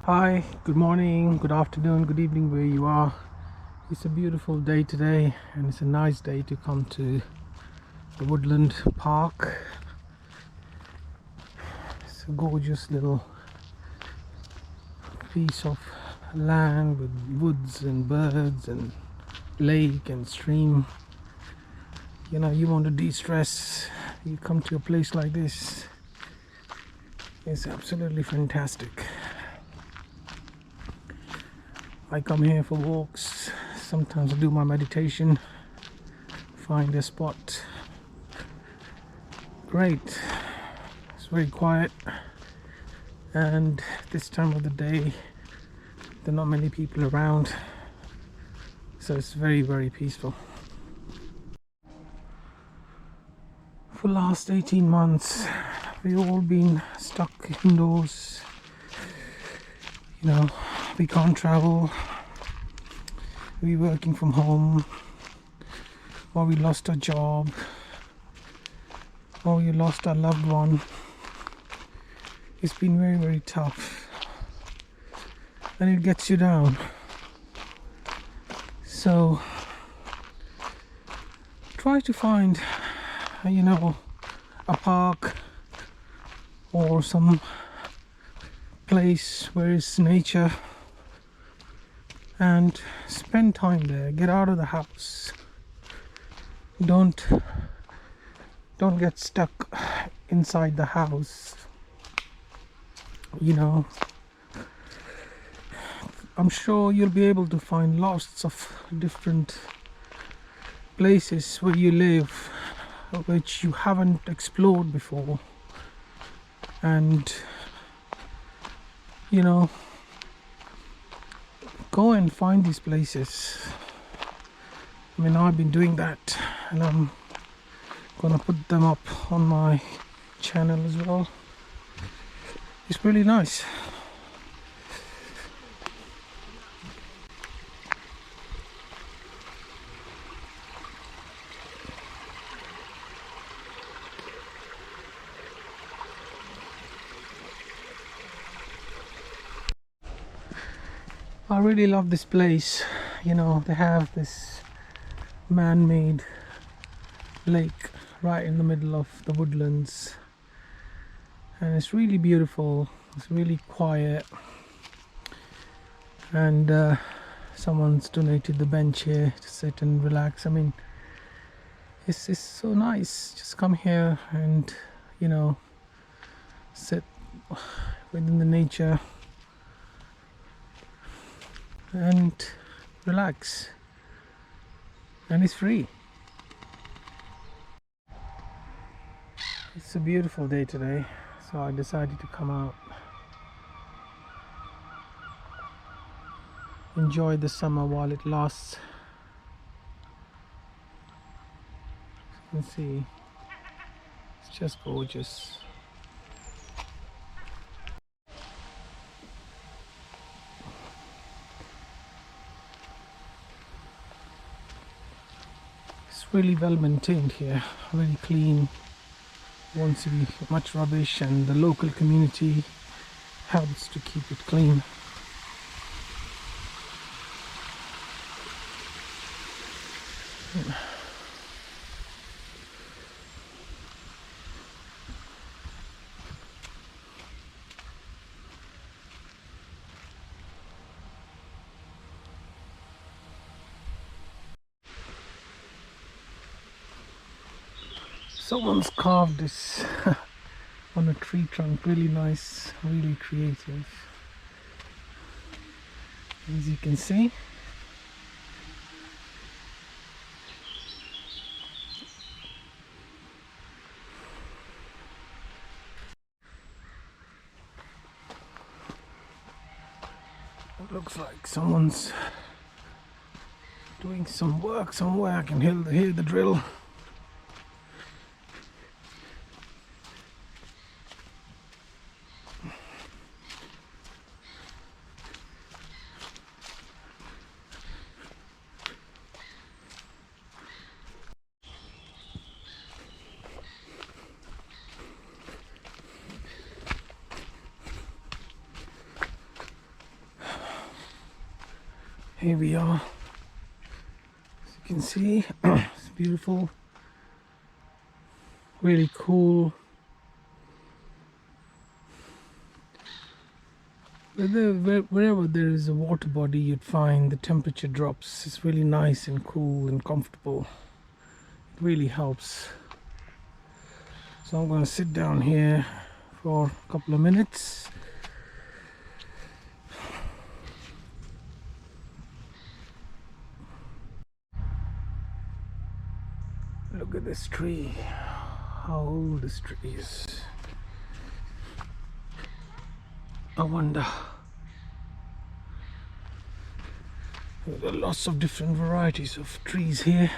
Hi, good morning, good afternoon, good evening, where you are. It's a beautiful day today, and it's a nice day to come to the Woodland Park. It's a gorgeous little piece of land with woods and birds and lake and stream. You know, you want to de-stress, you come to a place like this. It's absolutely fantastic. I come here for walks, sometimes I do my meditation, find a spot. Great, it's very quiet, and this time of the day there are not many people around, so it's very peaceful. For last 18 months we've all been stuck indoors. You know, we can't travel, we're working from home, or we lost our job, or we lost our loved one. It's been very tough, and it gets you down. So try to find, you know, a park or some place where it's nature, and spend time there. Get out of the house. Don't get stuck inside the house. You know, I'm sure you'll be able to find lots of different places where you live which you haven't explored before, and you know, go and find these places. I mean, I've been doing that, and I'm gonna put them up on my channel as well. It's really nice. I really love this place. You know, they have this man-made lake right in the middle of the woodlands, and it's really beautiful. It's really quiet, and someone's donated the bench here to sit and relax. I mean, it's so nice. Just come here and, you know, sit within the nature and relax, and it's free. It's a beautiful day today, so I decided to come out, enjoy the summer while it lasts. You can see it's just gorgeous. It's really well maintained here, very clean. Won't see much rubbish, and the local community helps to keep it clean. Someone's carved this on a tree trunk. Really nice, really creative. As you can see, it looks like someone's doing some work somewhere. I can hear the drill. Here we are. As you can see, it's beautiful, really cool. Wherever there is a water body, you'd find the temperature drops. It's really nice and cool and comfortable. It really helps. So I'm going to sit down here for a couple of minutes. Look at this tree. How old this tree is. I wonder. There are lots of different varieties of trees here.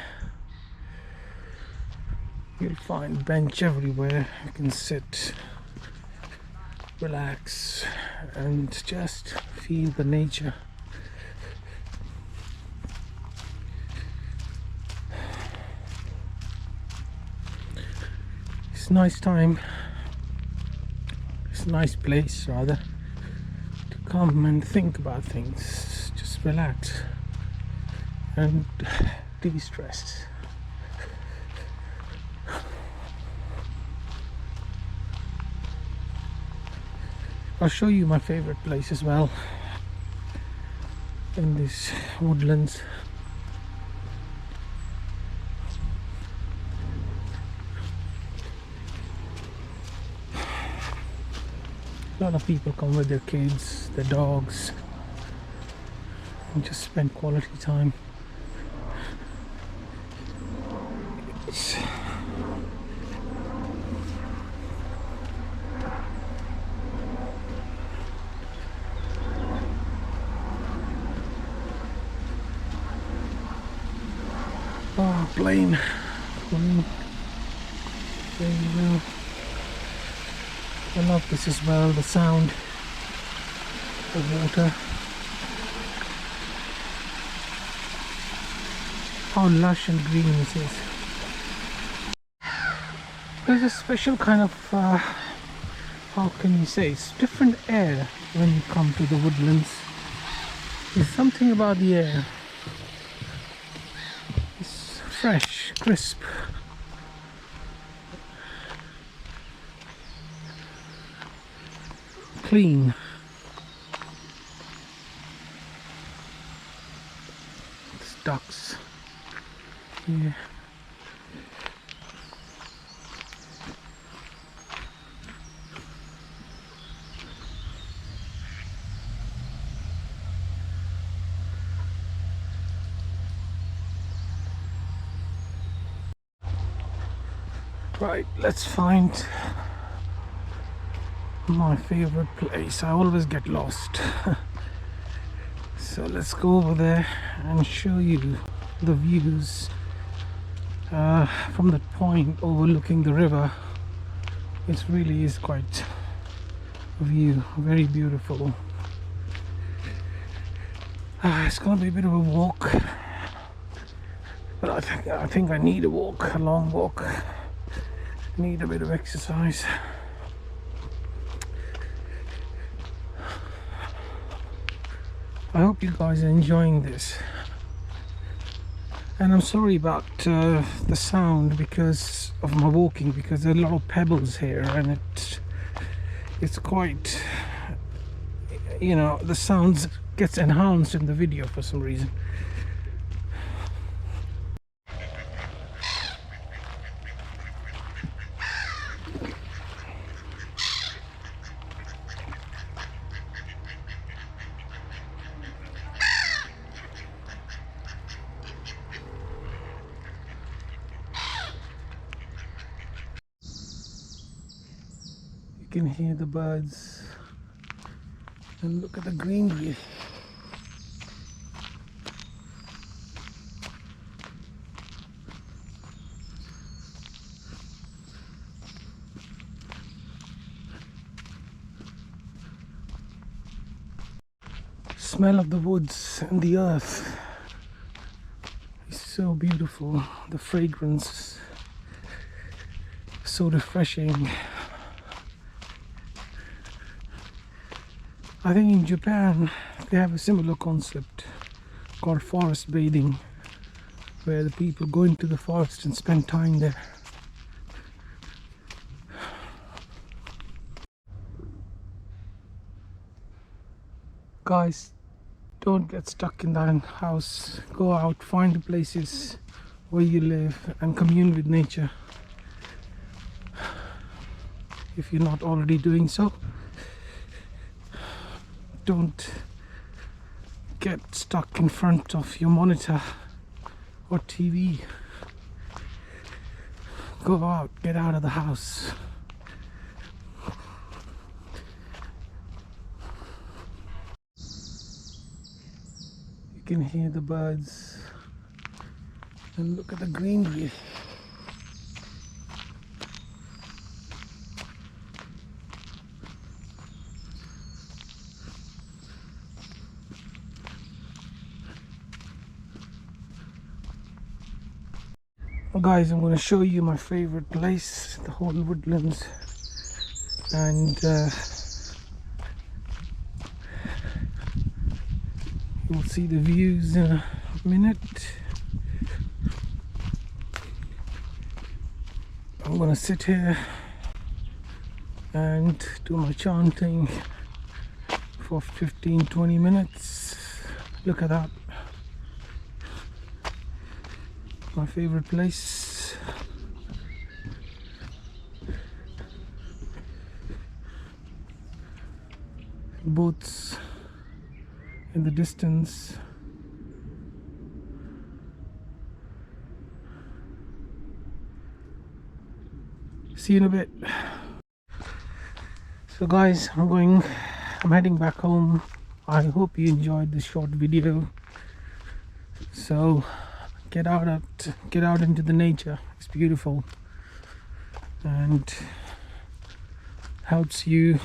You'll find bench everywhere. You can sit, relax, and just feel the nature. It's a nice time. It's a nice place, rather, to come and think about things. Just relax and de-stress. I'll show you my favorite place as well in this Woodlands. A lot of people come with their kids, their dogs, and just spend quality time. Oh, plane. There you go. I love this as well, the sound of water. How lush and green this is. There's a special kind of, how can you say, it's different air when you come to the Woodlands. There's something about the air. It's fresh, crisp. Clean. It's ducks here. Right, let's find my favorite place. I always get lost. So let's go over there and show you the views from that point overlooking the river. It really is quite a view, very beautiful. It's gonna be a bit of a walk, but I think I need a walk, a long walk. Need a bit of exercise. I hope you guys are enjoying this, and I'm sorry about the sound because of my walking, because there are a lot of pebbles here and it's quite, you know, the sounds gets enhanced in the video for some reason. You can hear the birds and look at the greenery. Smell of the woods and the earth is so beautiful. The fragrance, so refreshing. I think in Japan they have a similar concept called forest bathing, where the people go into the forest and spend time there. Guys, don't get stuck in that house. Go out, find the places where you live and commune with nature if you're not already doing so. Don't get stuck in front of your monitor or TV. Go out, get out of the house. You can hear the birds and look at the greenery. Well, guys, I'm going to show you my favorite place, the whole Woodlands, and you'll see the views in a minute. I'm going to sit here and do my chanting for 15-20 minutes. Look at that. My favorite place. Boats in the distance. See you in a bit. So guys, I'm heading back home. I hope you enjoyed this short video. So get out into the nature. It's beautiful and helps you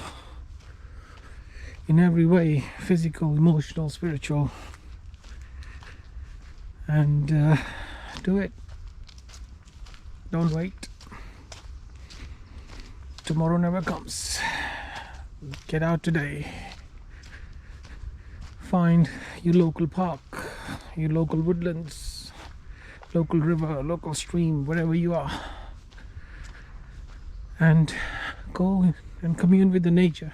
in every way, physical, emotional, spiritual, and do it. Don't wait. Tomorrow never comes. Get out today. Find your local park, your local woodlands, local river, local stream, wherever you are, and go and commune with the nature,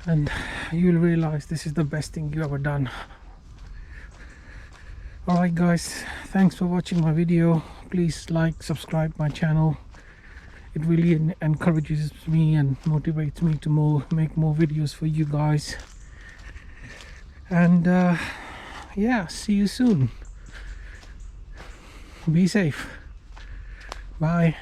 and you'll realize this is the best thing you ever done. Alright guys, thanks for watching my video. Please like, subscribe my channel. It really encourages me and motivates me to make more videos for you guys. And yeah, see you soon. Be safe. Bye.